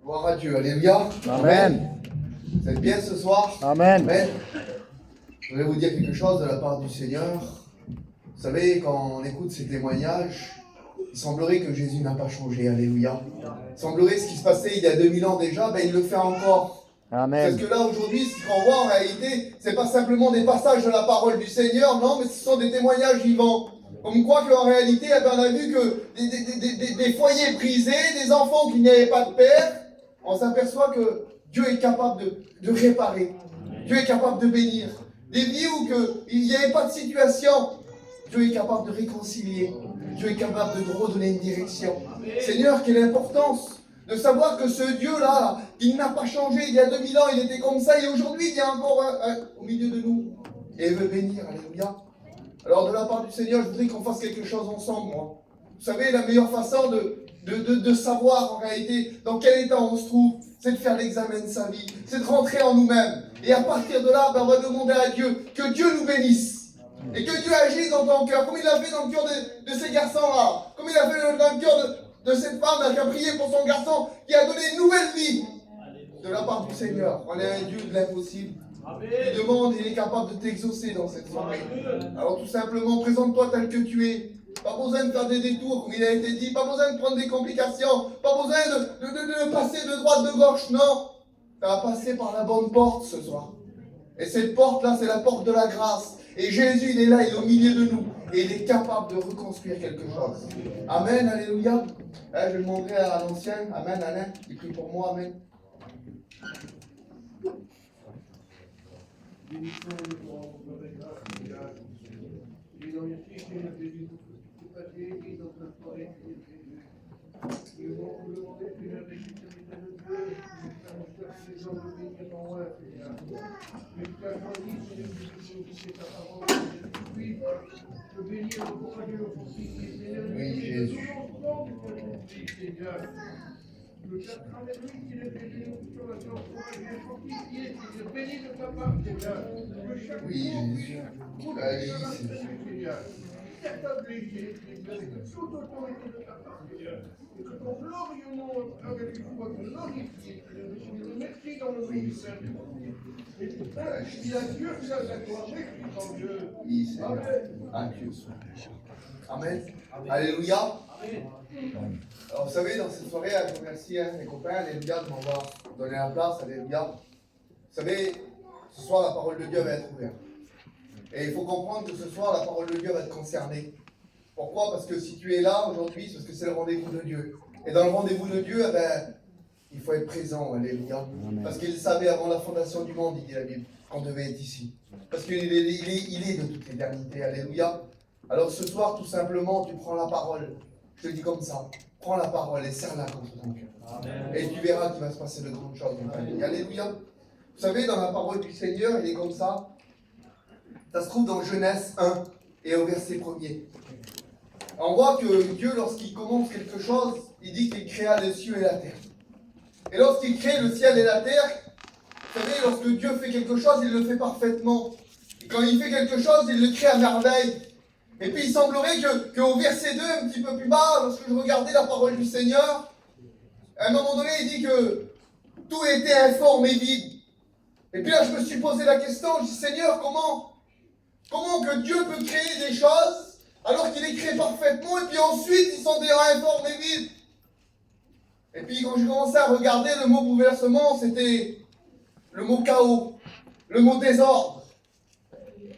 Gloire à Dieu, alléluia. Amen. Vous êtes bien ce soir? Amen. Amen. Je voudrais vous dire quelque chose de la part du Seigneur. Vous savez, quand on écoute ces témoignages, il semblerait que Jésus n'a pas changé, alléluia. Il semblerait ce qui se passait il y a 2000 ans déjà, il le fait encore. Amen. Parce que là, aujourd'hui, ce qu'on voit en réalité, c'est pas simplement des passages de la parole du Seigneur, non, mais ce sont des témoignages vivants. On croit qu'en réalité, on a vu que des foyers brisés, des enfants qui n'avaient pas de père, on s'aperçoit que Dieu est capable de réparer. Dieu est capable de bénir. Des vies où il n'y avait pas de situation, Dieu est capable de réconcilier. Dieu est capable de redonner une direction. Seigneur, quelle importance de savoir que ce Dieu-là, il n'a pas changé. Il y a 2000 ans, il était comme ça, et aujourd'hui, il y a encore un au milieu de nous. Et il veut bénir, alléluia. Alors, de la part du Seigneur, je voudrais qu'on fasse quelque chose ensemble, moi. Vous savez, la meilleure façon de savoir, en réalité, dans quel état on se trouve, c'est de faire l'examen de sa vie. C'est de rentrer en nous-mêmes. Et à partir de là, on va demander à Dieu que Dieu nous bénisse. Et que Dieu agisse dans ton cœur, comme il a fait dans le cœur de ces garçons-là. Comme il a fait dans le cœur de cette femme là, qui a prié pour son garçon, qui a donné une nouvelle vie de la part du Seigneur. On est un Dieu de l'impossible. Il demande, il est capable de t'exaucer dans cette soirée. Alors tout simplement, présente-toi tel que tu es. Pas besoin de faire des détours, comme il a été dit. Pas besoin de prendre des complications. Pas besoin de passer de droite, de gauche. Non. Tu vas passer par la bonne porte ce soir. Et cette porte-là, c'est la porte de la grâce. Et Jésus, il est là, il est au milieu de nous. Et il est capable de reconstruire quelque chose. Amen, alléluia. Je demanderai à l'ancien, Amen, Alain, il prie pour moi, Amen. Oui, Jésus. Oui, Jésus. Amen. Alléluia. Alors vous savez, dans cette soirée, je remercie mes copains, alléluia, de m'avoir donné la place, alléluia. Vous savez, ce soir, la parole de Dieu va être ouverte. Et il faut comprendre que ce soir, la parole de Dieu va te concerner. Pourquoi? Parce que si tu es là aujourd'hui, c'est parce que c'est le rendez-vous de Dieu. Et dans le rendez-vous de Dieu, il faut être présent, alléluia. Parce qu'il savait avant la fondation du monde, il dit la Bible, qu'on devait être ici. Parce qu'il est de toute l'éternité, alléluia. Alors ce soir, tout simplement, tu prends la parole. Je te dis comme ça, prends la parole et serre-la contre ton cœur. Amen. Et tu verras qu'il va se passer de grandes choses dans ta vie. Alléluia. Vous savez, dans la parole du Seigneur, il est comme ça. Ça se trouve dans Genèse 1 et au verset 1er. On voit que Dieu, lorsqu'il commence quelque chose, il dit qu'il créa les cieux et la terre. Et lorsqu'il crée le ciel et la terre, vous savez, lorsque Dieu fait quelque chose, il le fait parfaitement. Et quand il fait quelque chose, il le crée à merveille. Et puis il semblerait qu'au verset 2, un petit peu plus bas, lorsque je regardais la parole du Seigneur, à un moment donné, il dit que tout était informe et vide. Et puis là, je me suis posé la question, je dis, Seigneur, comment que Dieu peut créer des choses alors qu'il les crée parfaitement, et puis ensuite, ils sont déjà informes et vides. Et puis quand j'ai commencé à regarder, le mot bouleversement, c'était le mot chaos, le mot désordre.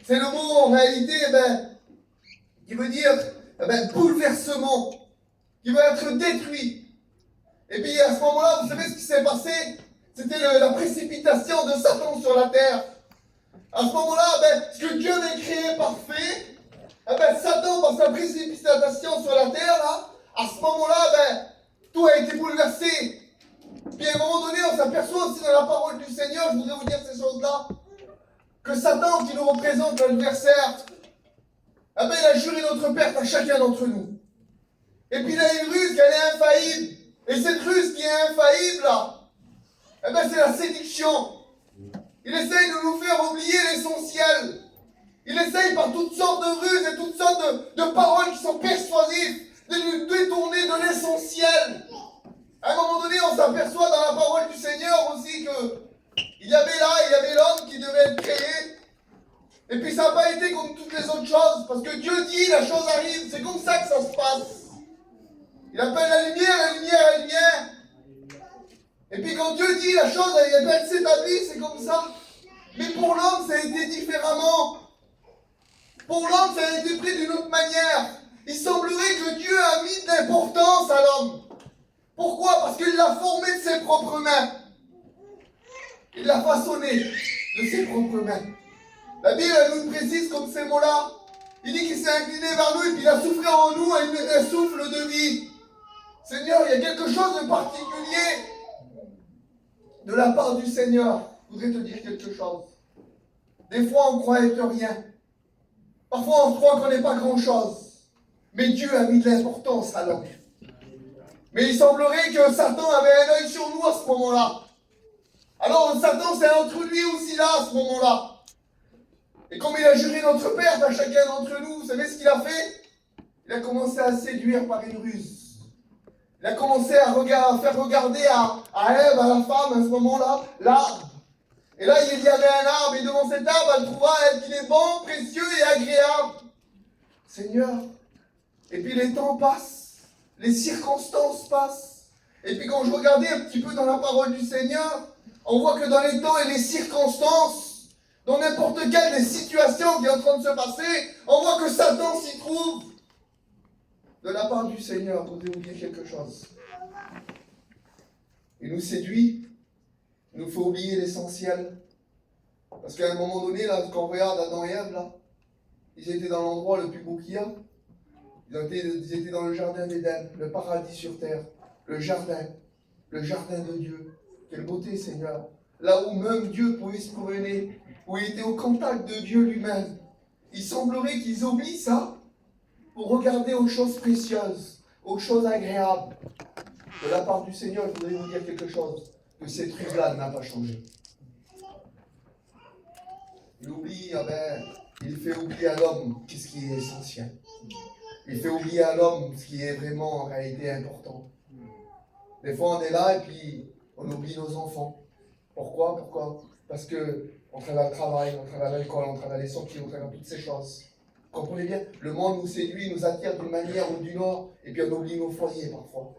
C'est le mot, en réalité, qui veut dire bouleversement, qui veut être détruit. Et puis à ce moment-là, vous savez ce qui s'est passé? C'était la précipitation de Satan sur la terre. À ce moment-là, ce que Dieu avait créé parfait, Satan, par sa précipitation sur la terre, là, à ce moment-là, tout a été bouleversé. Puis à un moment donné, on s'aperçoit aussi dans la parole du Seigneur, je voudrais vous dire ces choses-là, que Satan, qui nous représente l'adversaire, il a juré notre perte à chacun d'entre nous. Et puis il a une ruse qui est infaillible. Et cette ruse qui est infaillible, là, c'est la séduction. Il essaye de nous faire oublier l'essentiel. Il essaye par toutes sortes de ruses et toutes sortes de paroles qui sont persuasives de nous détourner de l'essentiel. À un moment donné, on s'aperçoit dans la parole du Seigneur aussi que il y avait l'homme qui devait être créé. Et puis ça n'a pas été comme toutes les autres choses, parce que Dieu dit, la chose arrive, c'est comme ça que ça se passe. Il appelle la lumière, la lumière, la lumière. Et puis quand Dieu dit la chose, elle s'établit, c'est comme ça. Mais pour l'homme, ça a été différemment. Pour l'homme, ça a été pris d'une autre manière. Il semblerait que Dieu a mis de l'importance à l'homme. Pourquoi? Parce qu'il l'a formé de ses propres mains. Il l'a façonné de ses propres mains. La Bible nous précise comme ces mots-là. Il dit qu'il s'est incliné vers nous et qu'il a soufflé en nous un souffle de vie. Seigneur, il y a quelque chose de particulier de la part du Seigneur. Je voudrais te dire quelque chose. Des fois, on croit être rien. Parfois, on croit qu'on n'est pas grand-chose. Mais Dieu a mis de l'importance à l'homme. Mais il semblerait que Satan avait un œil sur nous à ce moment-là. Alors, Satan s'est introduit aussi là, à ce moment-là. Et comme il a juré notre perte à chacun d'entre nous, vous savez ce qu'il a fait? Il a commencé à séduire par une ruse. Il a commencé à faire regarder à Ève, à la femme, à ce moment-là, l'arbre. Et là, il y avait un arbre, et devant cet arbre, elle trouva qu'il est bon, précieux et agréable. Seigneur. Et puis les temps passent, les circonstances passent. Et puis quand je regardais un petit peu dans la parole du Seigneur, on voit que dans les temps et les circonstances, dans n'importe quelle des situations qui est en train de se passer, on voit que Satan s'y trouve. De la part du Seigneur, vous devez vous dire quelque chose. Il nous séduit, il nous fait oublier l'essentiel. Parce qu'à un moment donné, là, quand on regarde Adam et Ève, là, ils étaient dans l'endroit le plus beau qu'il y a. Ils étaient dans le jardin d'Éden, le paradis sur terre, le jardin de Dieu. Quelle beauté, Seigneur. Là où même Dieu pouvait se promener, où il était au contact de Dieu lui-même. Il semblerait qu'ils oublient ça pour regarder aux choses précieuses, aux choses agréables. De la part du Seigneur, je voudrais vous dire quelque chose, que cette ruse-là n'a pas changé. Il oublie, il fait oublier à l'homme ce qui est essentiel. Il fait oublier à l'homme ce qui est vraiment en réalité important. Des fois, on est là et puis on oublie nos enfants. Pourquoi? Parce qu'on travaille le travail, on travaille l'école, on travaille les sorties, on travaille toutes ces choses. Vous comprenez bien? Le monde nous séduit, nous attire d'une manière ou d'une autre, et puis on oublie nos foyers parfois.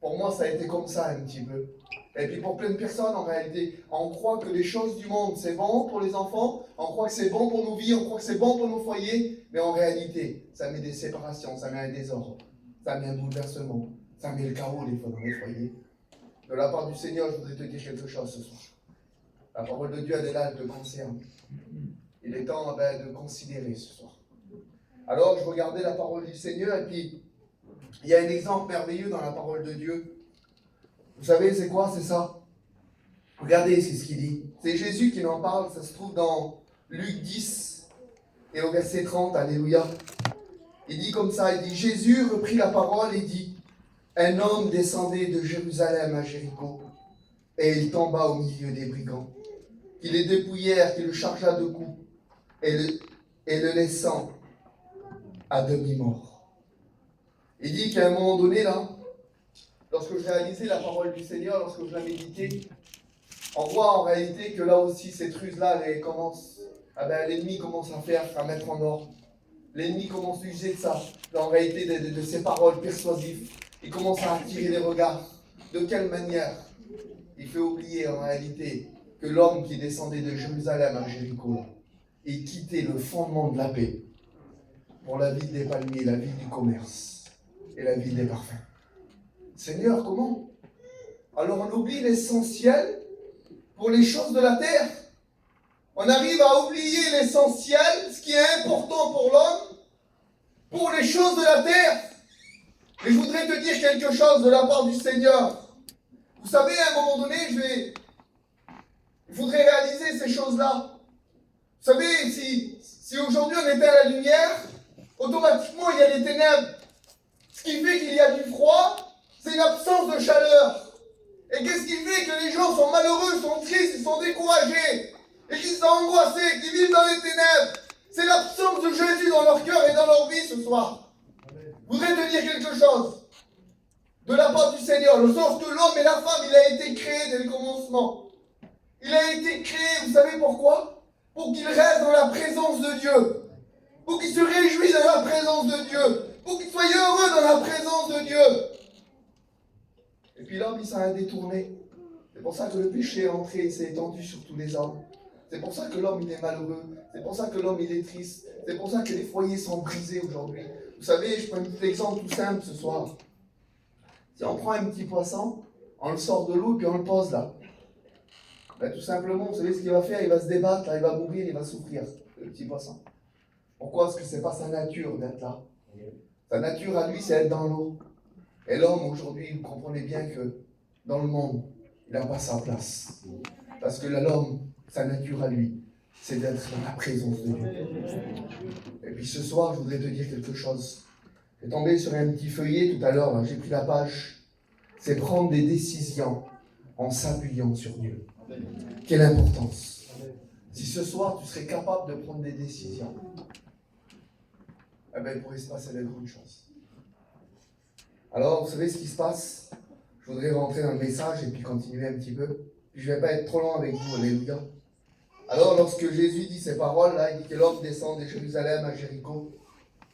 Pour moi, ça a été comme ça un petit peu. Et puis pour plein de personnes, en réalité, on croit que les choses du monde, c'est bon pour les enfants, on croit que c'est bon pour nos vies, on croit que c'est bon pour nos foyers, mais en réalité, ça met des séparations, ça met un désordre, ça met un bouleversement, ça met le chaos des fois dans les foyers. De la part du Seigneur, je voudrais te dire quelque chose ce soir. La parole de Dieu, elle est là, elle te concerne. Il est temps de considérer ce soir. Alors, je regardais la parole du Seigneur, et puis, il y a un exemple merveilleux dans la parole de Dieu. Vous savez, c'est quoi? C'est ça. Regardez, c'est ce qu'il dit. C'est Jésus qui en parle, ça se trouve dans Luc 10, et au verset 30, alléluia. Il dit comme ça, il dit, Jésus reprit la parole et dit, un homme descendait de Jérusalem à Jéricho, et il tomba au milieu des brigands, qui les dépouillèrent, qui le chargea de coups, et le laissant à demi-mort. Il dit qu'à un moment donné, là, lorsque je réalisais la parole du Seigneur, lorsque je la méditais, on voit en réalité que là aussi, cette ruse-là, l'ennemi commence à mettre en ordre. L'ennemi commence à user de ça, en réalité de ses paroles persuasives. Il commence à attirer les regards. De quelle manière? Il fait oublier en réalité que l'homme qui descendait de Jérusalem à Jéricho, il quittait le fondement de la paix pour la ville des palmiers, la ville du commerce et la ville des parfums. Seigneur, comment? Alors on oublie l'essentiel pour les choses de la terre. On arrive à oublier l'essentiel, ce qui est important pour l'homme, pour les choses de la terre. Et je voudrais te dire quelque chose de la part du Seigneur. Vous savez, à un moment donné, je voudrais réaliser ces choses-là. Vous savez, si aujourd'hui on était à la lumière, automatiquement il y a des ténèbres. Ce qui fait qu'il y a du froid, c'est l'absence de chaleur. Et qu'est-ce qui fait que les gens sont malheureux, sont tristes, ils sont découragés, et qu'ils sont angoissés, qu'ils vivent dans les ténèbres? C'est l'absence de Jésus dans leur cœur et dans leur vie ce soir. Je voudrais te dire quelque chose. de la part du Seigneur. Le sens que l'homme et la femme, il a été créé dès le commencement. Il a été créé, vous savez pourquoi? Pour qu'il reste dans la présence de Dieu. Pour qu'il se réjouisse dans la présence de Dieu. Pour qu'il soit heureux dans la présence de Dieu. Et puis l'homme, il s'en a détourné. C'est pour ça que le péché est entré et s'est étendu sur tous les hommes. C'est pour ça que l'homme, il est malheureux. C'est pour ça que l'homme, il est triste. C'est pour ça que les foyers sont brisés aujourd'hui. Vous savez, je prends un petit exemple tout simple ce soir. Si on prend un petit poisson, on le sort de l'eau et puis on le pose là. Ben, tout simplement, vous savez ce qu'il va faire? Il va se débattre, là, il va mourir, il va souffrir, le petit poisson. Pourquoi? Parce que ce n'est pas sa nature d'être là. Sa nature à lui, c'est être dans l'eau. Et l'homme, aujourd'hui, vous comprenez bien que dans le monde, il n'a pas sa place. Parce que l'homme, sa nature à lui, c'est d'être dans la présence de Dieu. Et puis ce soir, je voudrais te dire quelque chose. J'ai tombé sur un petit feuillet tout à l'heure, j'ai pris la page. C'est prendre des décisions en s'appuyant sur Dieu. Quelle importance. Si ce soir, tu serais capable de prendre des décisions, eh bien, il pourrait se passer de grandes choses. Alors, vous savez ce qui se passe? Je voudrais rentrer dans le message et puis continuer un petit peu. Je ne vais pas être trop long avec vous, alléluia. Alors, lorsque Jésus dit ces paroles, là, il dit que l'homme descend de Jérusalem à Jéricho.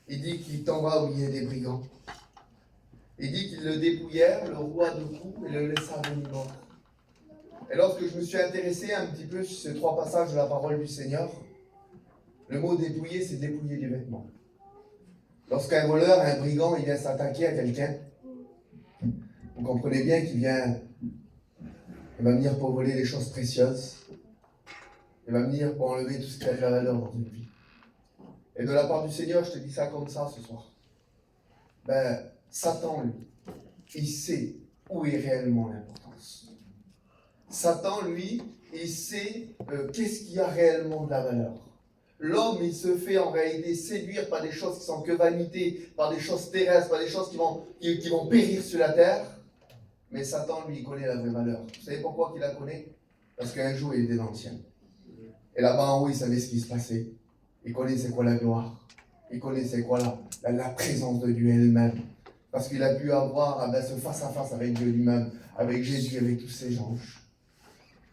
Il dit qu'il tombera au milieu des brigands. Il dit qu'ils le dépouillèrent, le roua de coups et le laissa demi-mort. Et lorsque je me suis intéressé un petit peu sur ces trois passages de la parole du Seigneur, le mot dépouiller, c'est dépouiller du vêtement. Lorsqu'un voleur, un brigand, il vient s'attaquer à quelqu'un, vous comprenez bien qu'il vient, il va venir pour voler les choses précieuses. Il va venir pour enlever tout ce qui a de la valeur dans une vie. Et de la part du Seigneur, je te dis ça comme ça ce soir. Ben, Satan, lui, il sait où est réellement l'importance. Satan, lui, il sait qu'est-ce qui a réellement de la valeur. L'homme, il se fait en réalité séduire par des choses qui sont que vanité, par des choses terrestres, par des choses qui vont périr sur la terre. Mais Satan, lui, il connaît la vraie valeur. Vous savez pourquoi il la connaît? Parce qu'un jour, il était dans le ciel. Et là-bas en haut, il savait ce qui se passait. Il connaissait quoi la gloire. Il connaissait quoi la présence de Dieu elle-même. Parce qu'il a pu avoir ce face-à-face avec Dieu lui-même, avec Jésus, avec tous ses anges.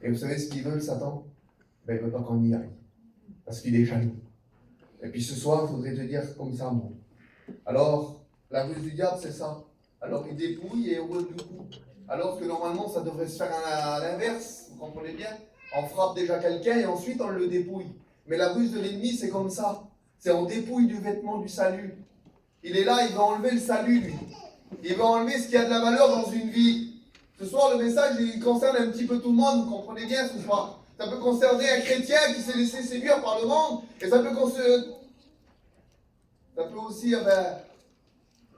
Et vous savez ce qu'il veut, Satan? Ben, il ne veut pas qu'on y aille. Parce qu'il est jaloux. Et puis ce soir, il faudrait te dire comme ça, moi. Alors, la ruse du diable, c'est ça. Alors, il dépouille et est heureux du coup. Alors que normalement, ça devrait se faire à l'inverse. Vous comprenez bien? On frappe déjà quelqu'un et ensuite on le dépouille. Mais la ruse de l'ennemi, c'est comme ça. C'est on dépouille du vêtement du salut. Il est là, il va enlever le salut, lui. Il va enlever ce qui a de la valeur dans une vie. Ce soir, le message, il concerne un petit peu tout le monde. Vous comprenez bien ce soir? Ça peut concerner un chrétien qui s'est laissé séduire par le monde. Et ça peut aussi,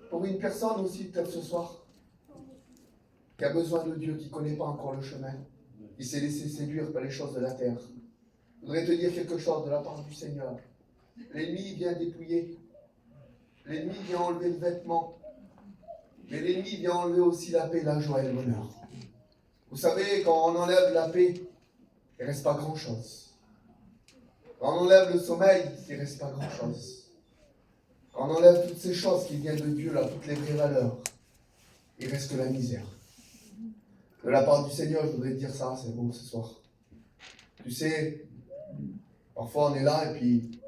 pour une personne aussi, peut-être ce soir, qui a besoin de Dieu, qui ne connaît pas encore le chemin. Il s'est laissé séduire par les choses de la terre. Je voudrais te dire quelque chose de la part du Seigneur. L'ennemi vient dépouiller. L'ennemi vient enlever le vêtement. Mais l'ennemi vient enlever aussi la paix, la joie et le bonheur. Vous savez, quand on enlève la paix, il ne reste pas grand-chose. Quand on enlève le sommeil, il ne reste pas grand-chose. Quand on enlève toutes ces choses qui viennent de Dieu, là, toutes les vraies valeurs, il ne reste que la misère. De la part du Seigneur, je voudrais te dire ça, c'est bon ce soir. Tu sais, parfois on est là et puis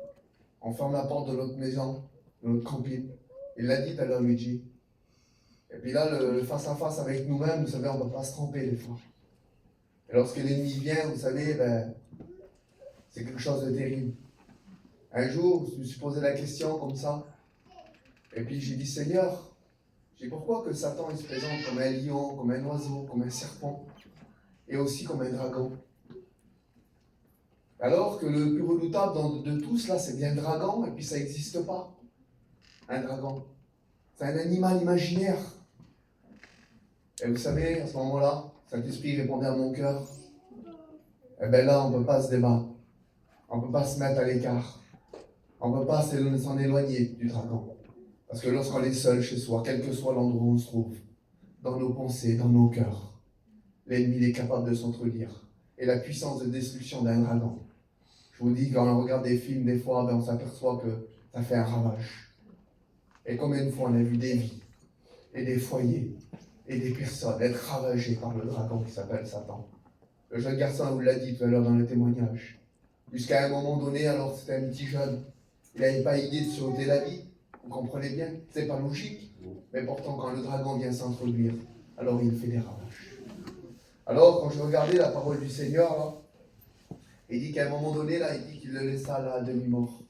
on ferme la porte de notre maison, de notre camping. Il l'a dit tout à l'heure, Luigi. Et puis là, le face-à-face avec nous-mêmes, vous savez, on ne peut pas se tromper des fois. Et lorsque l'ennemi vient, vous savez, c'est quelque chose de terrible. Un jour, je me suis posé la question comme ça. Et puis j'ai dit, Seigneur, pourquoi que Satan il se présente comme un lion, comme un oiseau, comme un serpent, et aussi comme un dragon? Alors que le plus redoutable de tous, là, c'est bien le dragon, et puis ça n'existe pas. Un dragon. C'est un animal imaginaire. Et vous savez, à ce moment-là, Saint-Esprit répondait à mon cœur. Eh bien là, on ne peut pas se débattre. On ne peut pas se mettre à l'écart. On ne peut pas s'en éloigner du dragon. Parce que lorsqu'on est seul chez soi, quel que soit l'endroit où on se trouve, dans nos pensées, dans nos cœurs, l'ennemi est capable de s'introduire. Et la puissance de destruction d'un dragon. Je vous dis, quand on regarde des films, des fois, on s'aperçoit que ça fait un ravage. Et combien de fois on a vu des vies, et des foyers, et des personnes être ravagées par le dragon qui s'appelle Satan. Le jeune garçon vous l'a dit tout à l'heure dans le témoignage. Jusqu'à un moment donné, alors c'était un petit jeune, il n'avait pas idée de sauver la vie. Vous comprenez bien, c'est pas logique. Mais pourtant, quand le dragon vient s'introduire, alors il fait des ravages. Alors, quand je regardais la parole du Seigneur, là, il dit qu'à un moment donné, là, il dit qu'il le laissa là à demi-mort.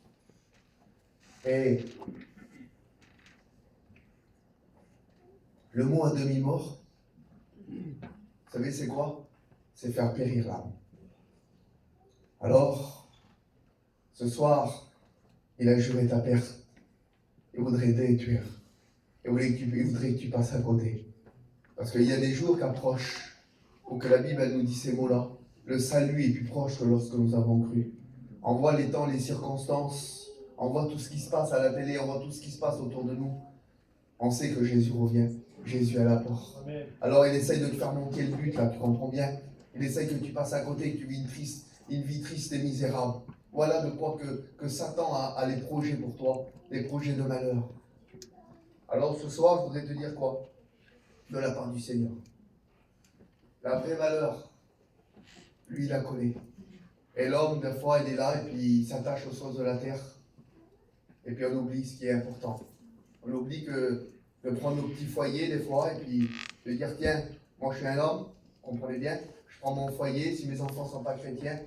Et le mot à demi-mort, vous savez c'est quoi? C'est faire périr l'âme. Alors, ce soir, il a juré ta perte. Il voudrait te détruire. Il voudrait que tu passes à côté. Parce qu'il y a des jours qui approchent, où que la Bible elle nous dit ces mots-là. Le salut est plus proche que lorsque nous avons cru. On voit les temps, les circonstances, on voit tout ce qui se passe à la télé, on voit tout ce qui se passe autour de nous. On sait que Jésus revient. Jésus est à la porte. Amen. Alors il essaye de te faire manquer le but, là, tu comprends bien. Il essaye que tu passes à côté, que tu vis une vie triste et misérable. Voilà de quoi que Satan a les projets pour toi, des projets de malheur. Alors ce soir, je voudrais te dire quoi? De la part du Seigneur. La vraie valeur, lui, il la connaît. Et l'homme, des fois, il est là et puis il s'attache aux choses de la terre. Et puis on oublie ce qui est important. On oublie de prendre nos petits foyers des fois et puis de dire, tiens, moi je suis un homme, vous comprenez bien, je prends mon foyer, si mes enfants ne sont pas chrétiens,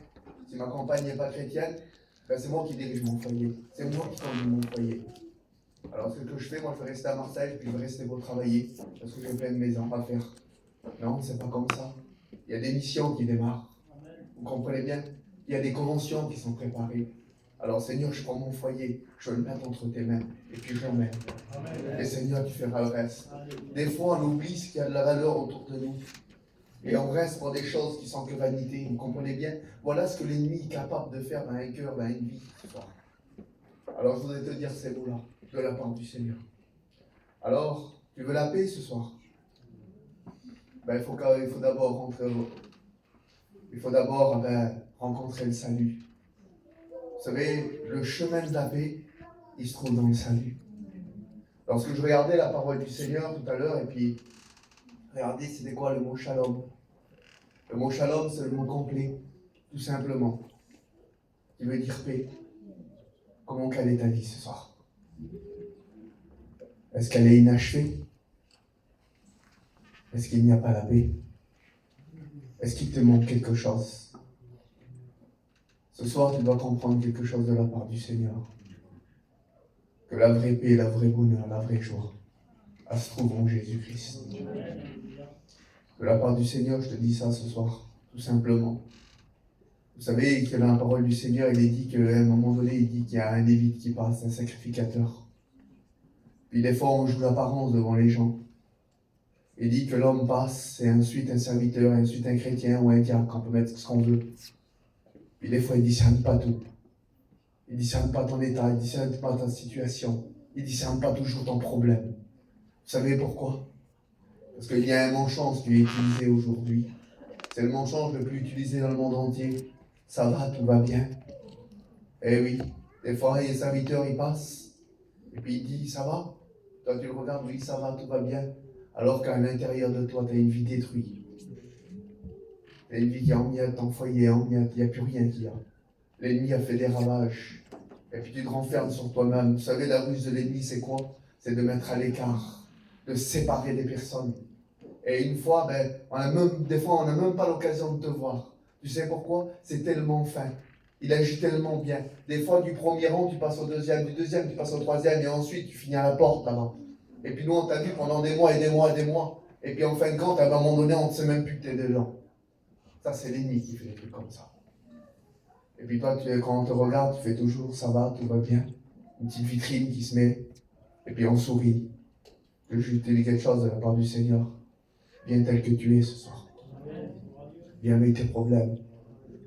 si ma compagne n'est pas chrétienne, ben c'est moi qui dirige mon foyer. C'est moi qui conduis mon foyer. Alors ce que je fais, moi je vais rester à Marseille, puis je vais rester pour travailler, parce que j'ai plein de maisons à faire. Non, c'est pas comme ça. Il y a des missions qui démarrent. Vous comprenez bien? Il y a des conventions qui sont préparées. Alors Seigneur, je prends mon foyer, je le mets entre tes mains, et puis je l'emmène. Et Seigneur, tu feras le reste. Des fois, on oublie ce qu'il y a de la valeur autour de nous. Et on reste pour des choses qui sont que vanité. Vous comprenez bien? Voilà ce que l'ennemi est capable de faire dans un cœur, dans une vie. Alors je voudrais te dire ces mots-là, de la part du Seigneur. Alors, tu veux la paix ce soir? Ben, il faut d'abord rentrer il faut d'abord rencontrer le salut. Vous savez, le chemin de la paix, il se trouve dans le salut. Lorsque je regardais la parole du Seigneur tout à l'heure, et puis, regardez, c'était quoi le mot shalom? Le mot shalom, c'est le mot complet, tout simplement, qui veut dire paix. Comment quelle est ta vie ce soir? Est-ce qu'elle est inachevée? Est-ce qu'il n'y a pas la paix? Est-ce qu'il te manque quelque chose? Ce soir, tu dois comprendre quelque chose de la part du Seigneur. Que la vraie paix, la vraie bonheur, la vraie joie, elle se trouve en Jésus-Christ. De la part du Seigneur, je te dis ça ce soir, tout simplement. Vous savez que dans la parole du Seigneur, il est dit qu'à un moment donné, il dit qu'il y a un lévite qui passe, un sacrificateur. Puis des fois, on joue l'apparence devant les gens. Il dit que l'homme passe, et ensuite un serviteur, et ensuite un chrétien ou un diacre, on peut mettre ce qu'on veut. Puis des fois, il ne discerne pas tout. Il ne discerne pas ton état, il ne discerne pas ta situation, il ne discerne pas toujours ton problème. Vous savez pourquoi? Parce qu'il y a un manchon qui est utilisé aujourd'hui. C'est le manchon le plus utilisé dans le monde entier. Ça va, tout va bien. Eh oui, des fois, les serviteurs, ils passent, et puis il dit, ça va? Toi, tu le regardes, oui, ça va, tout va bien. Alors qu'à l'intérieur de toi, tu as une vie détruite. Tu as une vie qui est en miettes, ton foyer en miettes, il n'y a plus rien qui a. L'ennemi a fait des ravages. Et puis tu te renfermes sur toi-même. Vous savez, la ruse de l'ennemi, c'est quoi? C'est de mettre à l'écart, de séparer des personnes. Et une fois, des fois, on n'a même pas l'occasion de te voir. Tu sais pourquoi? C'est tellement fin. Il agit tellement bien. Des fois, du premier rang, tu passes au deuxième, du deuxième, tu passes au troisième, et ensuite, tu finis à la porte là-bas. Et puis nous, on t'a vu pendant des mois et des mois et des mois. Et puis en fin de compte, à un moment donné, on ne sait même plus que tu es dedans. Ça, c'est l'ennemi qui fait des trucs comme ça. Et puis toi, quand on te regarde, tu fais toujours, ça va, tout va bien. Une petite vitrine qui se met. Et puis on sourit. Que je te dis quelque chose de la part du Seigneur. Viens tel que tu es ce soir. Viens avec tes problèmes.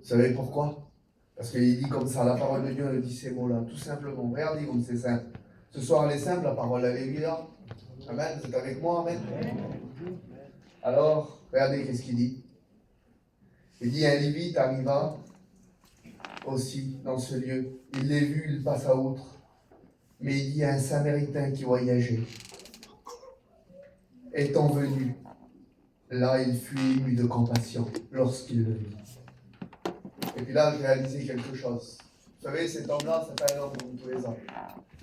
Vous savez pourquoi? Parce qu'il dit comme ça, la parole de Dieu, elle dit ces mots-là, tout simplement. Regardez comme c'est simple. Ce soir, elle est simple, la parole, alléluia. Amen, c'est avec moi, amen. Alors, regardez qu'est-ce qu'il dit. Il dit, un Lévite arriva aussi dans ce lieu. Il l'a vu, il passa outre. Mais il dit, un Samaritain qui voyageait, étant venu, Là, il fut ému de compassion lorsqu'il le vit. Et puis là, j'ai réalisé quelque chose. Vous savez, cet homme-là, c'est pas un homme comme tous les hommes.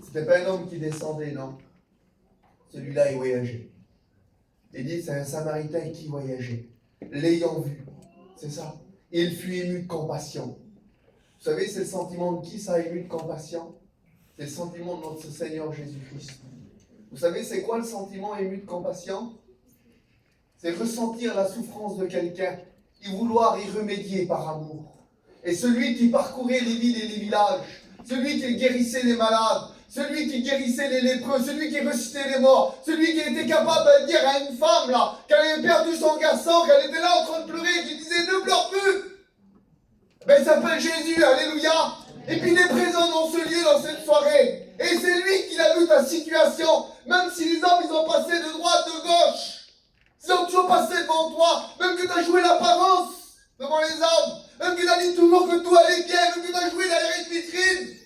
C'était pas un homme qui descendait, non. Celui-là, il voyageait. Il dit, c'est un Samaritain qui voyageait. L'ayant vu, c'est ça. Il fut ému de compassion. Vous savez, c'est le sentiment de qui ça, ému de compassion? C'est le sentiment de notre Seigneur Jésus-Christ. Vous savez, c'est quoi le sentiment ému de compassion? C'est ressentir la souffrance de quelqu'un et vouloir y remédier par amour. Et celui qui parcourait les villes et les villages, celui qui guérissait les malades, celui qui guérissait les lépreux, celui qui ressuscitait les morts, celui qui était capable de dire à une femme là, qu'elle avait perdu son garçon, qu'elle était là en train de pleurer, qui disait ne pleure plus. Ben il s'appelle Jésus, alléluia. Et puis il est présent dans ce lieu, dans cette soirée. Et c'est lui qui a vu ta situation, même si les hommes ils ont passé de droite, de gauche. Ils ont toujours passé devant toi, même que tu as joué l'apparence devant les hommes, même que tu as dit toujours que tout allait bien, même que tu as joué derrière une vitrine.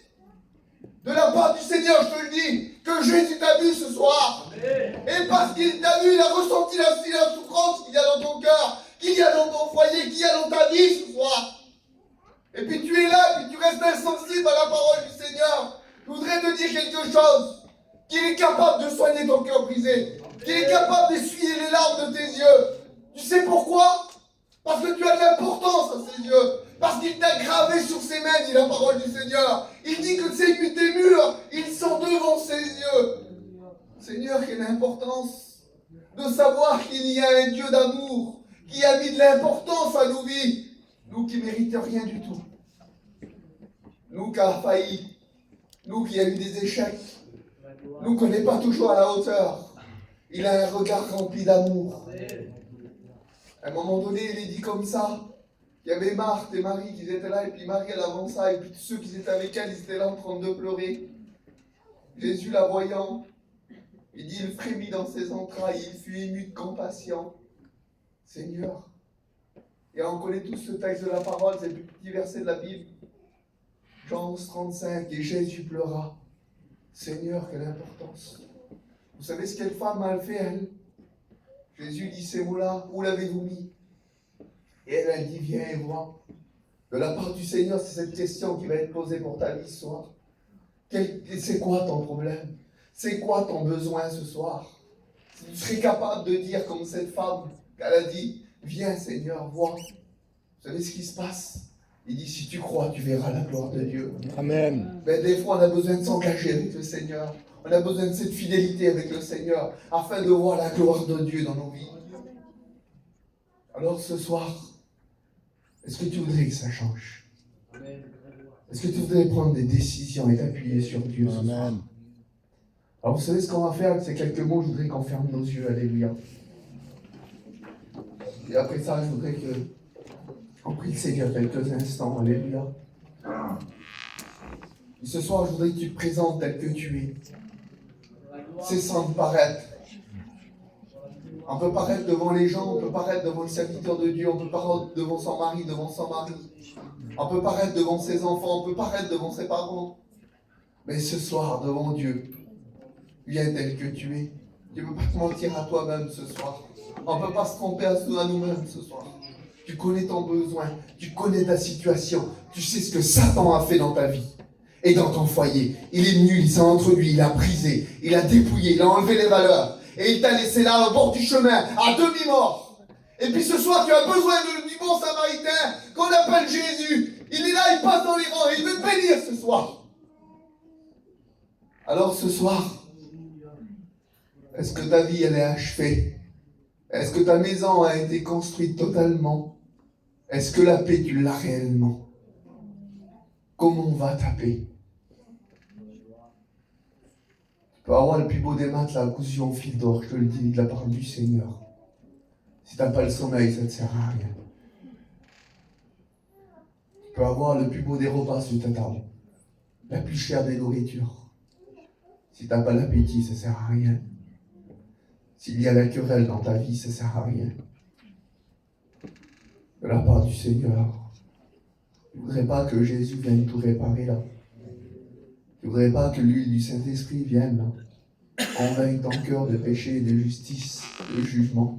De la part du Seigneur, je te le dis, que Jésus t'a vu ce soir. Et parce qu'il t'a vu, il a ressenti la souffrance qu'il y a dans ton cœur, qu'il y a dans ton foyer, qu'il y a dans ta vie ce soir. Et puis tu es là, puis tu restes insensible à la parole du Seigneur. Je voudrais te dire quelque chose, qu'il est capable de soigner ton cœur brisé, qu'il est capable d'essuyer les larmes de tes yeux. Tu sais pourquoi? Parce que tu as de l'importance à ses yeux. Parce qu'il t'a gravé sur ses mains, dit la parole du Seigneur. Il dit que tes murs, ils sont devant ses yeux. Seigneur, quelle importance de savoir qu'il y a un Dieu d'amour qui a mis de l'importance à nos vies. Nous qui ne méritons rien du tout. Nous qui avons failli. Nous qui avons eu des échecs. Nous qui n'est pas toujours à la hauteur. Il a un regard rempli d'amour. À un moment donné, il est dit comme ça. Il y avait Marthe et Marie qui étaient là, et puis Marie elle avança, et puis tous ceux qui étaient avec elle, ils étaient là en train de pleurer. Jésus la voyant, il dit, il frémit dans ses entrailles, il fut ému de compassion. Seigneur. Et on connaît tous ce texte de la parole, c'est le petit verset de la Bible. Jean 11, 35, et Jésus pleura. Seigneur, quelle importance. Vous savez ce qu'elle femme a fait, elle? Jésus dit ces mots-là, où l'avez-vous mis? Et elle dit, viens et vois. De la part du Seigneur, c'est cette question qui va être posée pour ta vie ce soir. C'est quoi ton problème? C'est quoi ton besoin ce soir? Si tu serais capable de dire comme cette femme, qu'elle a dit, viens Seigneur, vois. Vous savez ce qui se passe? Il dit, si tu crois, tu verras la gloire de Dieu. Amen. Mais des fois, on a besoin de s'engager avec le Seigneur. On a besoin de cette fidélité avec le Seigneur, afin de voir la gloire de Dieu dans nos vies. Alors ce soir, est-ce que tu voudrais que ça change? Est-ce que tu voudrais prendre des décisions et t'appuyer sur Dieu ce soir? Alors vous savez ce qu'on va faire avec ces quelques mots? Je voudrais qu'on ferme nos yeux, alléluia. Et après ça, je voudrais qu'on prie le Seigneur quelques instants, alléluia. Et ce soir, je voudrais que tu te présentes tel que tu es. Cessant de paraître. On peut paraître devant les gens, on peut paraître devant le serviteur de Dieu, on peut paraître devant son mari, on peut paraître devant ses enfants, on peut paraître devant ses parents. Mais ce soir, devant Dieu, viens tel que tu es. Tu ne peux pas te mentir à toi-même ce soir. On ne peut pas se tromper à nous-mêmes ce soir. Tu connais ton besoin, tu connais ta situation, tu sais ce que Satan a fait dans ta vie et dans ton foyer. Il est venu, il s'est introduit, il a brisé, il a dépouillé, il a enlevé les valeurs. Et il t'a laissé là au bord du chemin, à demi-mort. Et puis ce soir, tu as besoin du bon Samaritain qu'on appelle Jésus. Il est là, il passe dans les rangs, il veut te bénir ce soir. Alors ce soir, est-ce que ta vie, elle est achevée? Est-ce que ta maison a été construite totalement? Est-ce que la paix, tu l'as réellement? Comment va ta paix? Tu peux avoir le plus beau des matelas cousu en fil d'or, je te le dis, de la part du Seigneur. Si tu n'as pas le sommeil, ça ne te sert à rien. Tu peux avoir le plus beau des repas sur ta table, la plus chère des nourritures. Si tu n'as pas l'appétit, ça ne sert à rien. S'il y a la querelle dans ta vie, ça ne sert à rien. De la part du Seigneur, je ne voudrais pas que Jésus vienne tout réparer là. Je ne voudrais pas que l'huile du Saint-Esprit vienne là, convaincre ton cœur de péché, de justice, de jugement.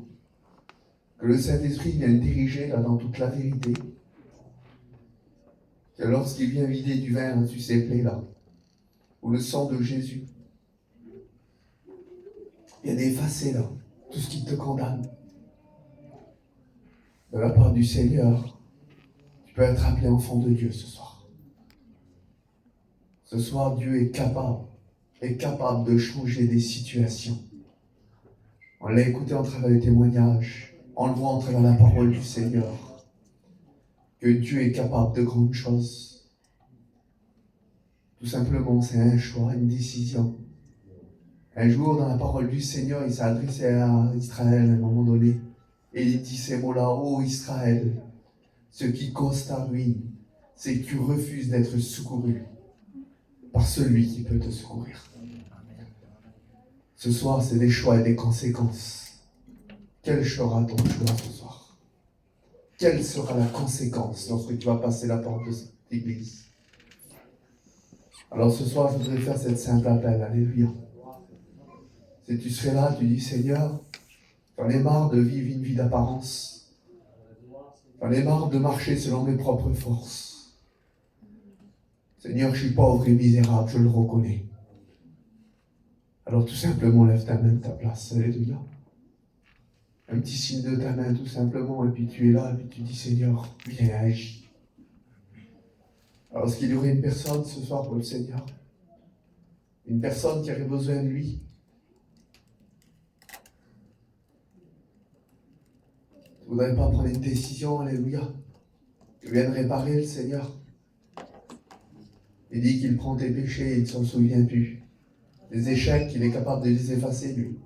Que le Saint-Esprit vienne diriger là dans toute la vérité. Que lorsqu'il vient vider du vin sur ces plaies là, ou le sang de Jésus, il vient effacer là tout ce qui te condamne. De la part du Seigneur, tu peux être appelé enfant de Dieu ce soir. Ce soir, Dieu est capable de changer des situations. On l'a écouté en travers des témoignages, on le voit en travers la parole du Seigneur, que Dieu est capable de grandes choses. Tout simplement, c'est un choix, une décision. Un jour, dans la parole du Seigneur, il s'est adressé à Israël à un moment donné, et il dit ces mots-là: ô Israël, ce qui cause ta ruine, c'est que tu refuses d'être secouru par celui qui peut te secourir. Ce soir, c'est des choix et des conséquences. Quel sera ton choix ce soir? Quelle sera la conséquence lorsque tu vas passer la porte de cette église? Alors ce soir, je voudrais faire cette simple appel. Alléluia. Si tu serais là, tu dis: Seigneur, j'en ai marre de vivre une vie d'apparence. J'en ai marre de marcher selon mes propres forces. Seigneur, je suis pauvre et misérable, je le reconnais. Alors tout simplement, lève ta main de ta place. Alléluia. Un petit signe de ta main, tout simplement, et puis tu es là, et puis tu dis: Seigneur, viens, agis. Alors, est-ce qu'il y aurait une personne ce soir pour le Seigneur? Une personne qui aurait besoin de lui? Tu ne voudrais pas prendre une décision? Alléluia. Tu viens de réparer le Seigneur. Il dit qu'il prend tes péchés et il ne s'en souvient plus. Les échecs, il est capable de les effacer, lui.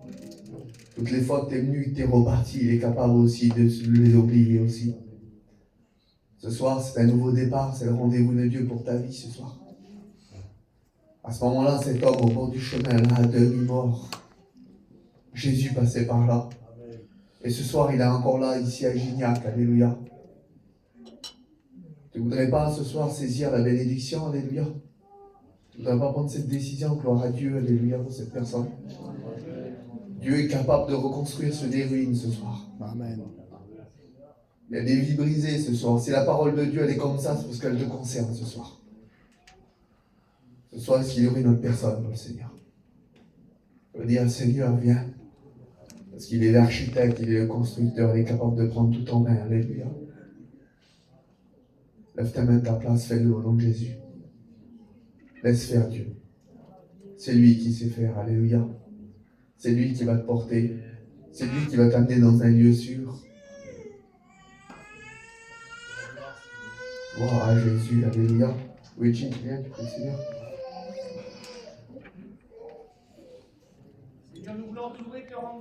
Toutes les fois que tu es venu, que tu es reparti, il est capable aussi de les oublier aussi. Ce soir, c'est un nouveau départ, c'est le rendez-vous de Dieu pour ta vie ce soir. À ce moment-là, cet homme au bord du chemin, là, à demi-mort, Jésus passait par là. Et ce soir, il est encore là, ici à Gignac. Alléluia. Tu ne voudrais pas ce soir saisir la bénédiction? Alléluia. Tu ne voudrais pas prendre cette décision? Gloire à Dieu. Alléluia pour cette personne. Dieu est capable de reconstruire sur des ruines ce soir. Amen. Il y a des vies brisées ce soir. Si la parole de Dieu elle est comme ça, c'est parce qu'elle te concerne ce soir. Ce soir, est-ce qu'il y aurait une autre personne pour le Seigneur? Je veux dire: Seigneur, viens. Parce qu'il est l'architecte, il est le constructeur, il est capable de prendre tout en main. Alléluia. Lève ta main de ta place, fais-le au nom de Jésus. Laisse faire Dieu. C'est lui qui sait faire. Alléluia. C'est lui qui va te porter. C'est lui qui va t'amener dans un lieu sûr. Gloire à Jésus. Alléluia. Oui, Jim, viens, tu pries, Seigneur. Seigneur, nous voulons t'ouvrir cœur en